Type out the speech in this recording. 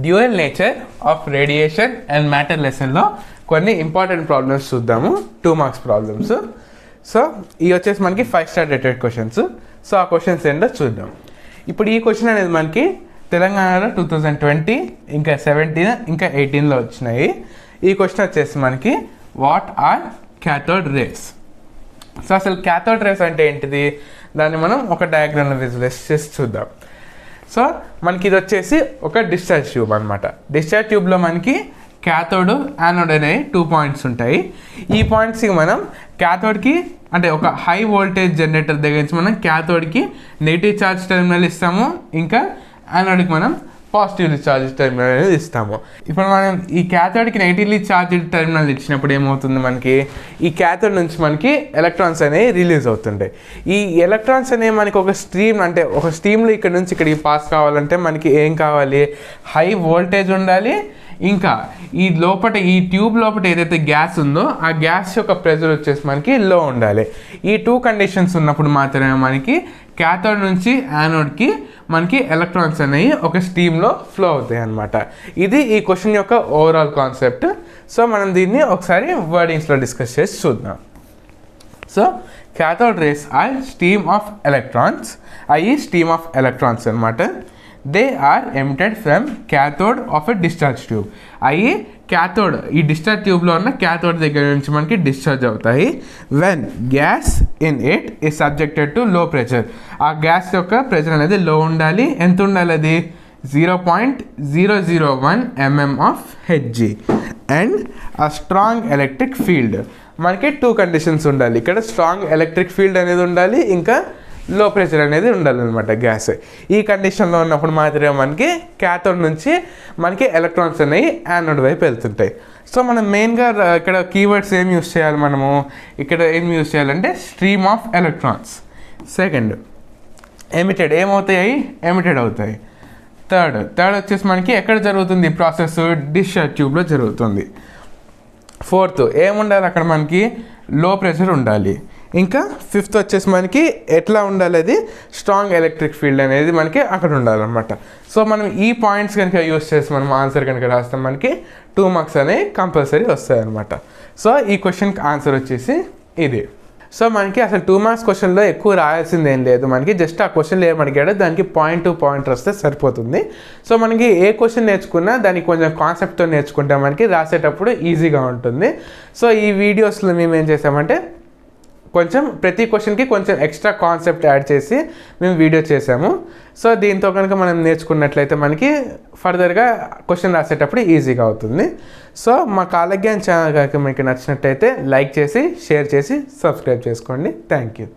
Dual nature of radiation and matter లెసన్లో కొన్ని important problems చూద్దాము, 2 మార్క్స్ ప్రాబ్లమ్స్. సో ఇవి వచ్చేసి మనకి 5 స్టార్ రేటెడ్ క్వశ్చన్స్. సో ఆ క్వశ్చన్స్ ఏంటో చూద్దాం. ఇప్పుడు ఈ క్వశ్చన్ అనేది మనకి తెలంగాణలో 2020, ఇంకా 17, ఇంకా 18లో వచ్చినాయి. ఈ క్వశ్చన్ వచ్చేసి మనకి what are cathode rays. So అసలు క్యాథోడ్ రేస్ అంటే ఏంటిది, దాన్ని మనం ఒక డయాగ్రామ్లో విజువలైజ్ చేసి చూద్దాం. సో మనకి ఇది వచ్చేసి ఒక డిశ్చార్జ్ ట్యూబ్ అనమాట. డిశ్చార్జ్ ట్యూబ్లో మనకి క్యాథోడ్, యానోడ్ అనే 2 పాయింట్స్ ఉంటాయి. ఈ పాయింట్స్కి మనం క్యాథోడ్కి అంటే ఒక హై వోల్టేజ్ జనరేటర్ దగ్గర నుంచి మనం క్యాథోడ్కి నెగిటివ్ ఛార్జ్ టెర్మినల్ ఇస్తాము, ఇంకా యానోడ్కి మనం పాజిటివ్లీ ఛార్జ్ టెర్మినల్ అనేది ఇస్తాము. ఇప్పుడు మనం ఈ క్యాథోడ్కి నెగిటివ్లీ ఛార్జ్ టెర్మినల్ ఇచ్చినప్పుడు ఏమవుతుంది, మనకి ఈ క్యాథోడ్ నుంచి మనకి ఎలక్ట్రాన్స్ అనేవి రిలీజ్ అవుతుంటాయి. ఈ ఎలక్ట్రాన్స్ అనేవి మనకి ఒక స్ట్రీమ్, అంటే ఒక స్ట్రీమ్లో ఇక్కడ నుంచి ఇక్కడికి పాస్ కావాలంటే మనకి ఏం కావాలి, హై వోల్టేజ్ ఉండాలి, ఇంకా ఈ లోపల ఈ ట్యూబ్ లోపల ఏదైతే గ్యాస్ ఉందో ఆ గ్యాస్ యొక్క ప్రెజర్ వచ్చేసి మనకి లో ఉండాలి. ఈ 2 కండిషన్స్ ఉన్నప్పుడు మాత్రమే మనకి క్యాథోడ్ నుంచి యానోడ్కి మనకి ఎలక్ట్రాన్స్ అనేవి ఒక స్ట్రీమ్లో ఫ్లో అవుతాయి అన్నమాట. ఇది ఈ క్వశ్చన్ యొక్క ఓవరాల్ కాన్సెప్ట్. సో మనం దీన్ని ఒకసారి వర్డింగ్స్లో డిస్కస్ చేసి చూద్దాం. So cathode rays are stream of electrons, అవి స్ట్రీమ్ ఆఫ్ ఎలక్ట్రాన్స్ అనమాట. They are emitted from cathode of a discharge tube. అవి క్యాథోడ్, ఈ డిశ్చార్జ్ ట్యూబ్లో ఉన్న క్యాథోడ్ దగ్గర నుంచి మనకి డిశ్చార్జ్ అవుతాయి. When gas in it is subjected to low pressure. ఆ గ్యాస్ యొక్క ప్రెషర్ అనేది లో ఉండాలి. ఎంత ఉండాలి, అది 0.001 mm of Hg and a strong electric field. మనకి 2 కండిషన్స్ ఉండాలి. ఇక్కడ స్ట్రాంగ్ ఎలక్ట్రిక్ ఫీల్డ్ అనేది ఉండాలి, ఇంకా లో ప్రెషర్ అనేది ఉండాలన్నమాట గ్యాస్. ఈ కండిషన్లో ఉన్నప్పుడు మాత్రమే మనకి క్యాథోడ్ నుంచి మనకి ఎలక్ట్రాన్స్ అనేవి యానోడ్ వైపు వెళ్తుంటాయి. సో మనం మెయిన్గా ఇక్కడ కీవర్డ్స్ ఏం యూస్ చేయాలి, మనము ఇక్కడ ఏం యూస్ చేయాలంటే stream of electrons. Second emitted, ఏమవుతాయి, ఎమిటెడ్ అవుతాయి. థర్డ్ వచ్చేసి మనకి ఎక్కడ జరుగుతుంది ప్రాసెస్, డిశ్చార్జ్ ట్యూబ్లో జరుగుతుంది. ఫోర్త్ ఏముండాలి, అక్కడ మనకి లో ప్రెషర్ ఉండాలి. ఇంకా ఫిఫ్త్ వచ్చేసి మనకి ఎట్లా ఉండాలి, అది స్ట్రాంగ్ ఎలక్ట్రిక్ ఫీల్డ్ అనేది మనకి అక్కడ ఉండాలన్నమాట. సో మనం ఈ పాయింట్స్ కనుక యూస్ చేసి మనం ఆన్సర్ కనుక రాస్తాం మనకి 2 మార్క్స్ అనేవి కంపల్సరీ వస్తాయన్నమాట. సో ఈ క్వశ్చన్కి ఆన్సర్ వచ్చేసి ఇది. సో మనకి అసలు 2 మార్క్స్ క్వశ్చన్లో ఎక్కువ రాయాల్సింది ఏం లేదు, మనకి జస్ట్ ఆ క్వశ్చన్లు ఏమడిగాడో దానికి పాయింట్ టు పాయింట్ వస్తే సరిపోతుంది. సో మనకి ఏ క్వశ్చన్ నేర్చుకున్నా దానికి కొంచెం కాన్సెప్ట్తో నేర్చుకుంటే మనకి రాసేటప్పుడు ఈజీగా ఉంటుంది. సో ఈ వీడియోస్లో మేము ఏం చేసామంటే కొంచెం ప్రతి క్వశ్చన్కి కొంచెం ఎక్స్ట్రా కాన్సెప్ట్ యాడ్ చేసి మేము వీడియో చేసాము. సో దీంతో కనుక మనం నేర్చుకున్నట్లయితే మనకి ఫర్దర్గా క్వశ్చన్ రాసేటప్పుడు ఈజీగా అవుతుంది. సో మా కాలజ్ఞాన్ ఛానల్ కనుక మీకు నచ్చినట్టయితే లైక్ చేసి, షేర్ చేసి, సబ్స్క్రైబ్ చేసుకోండి. Thank you.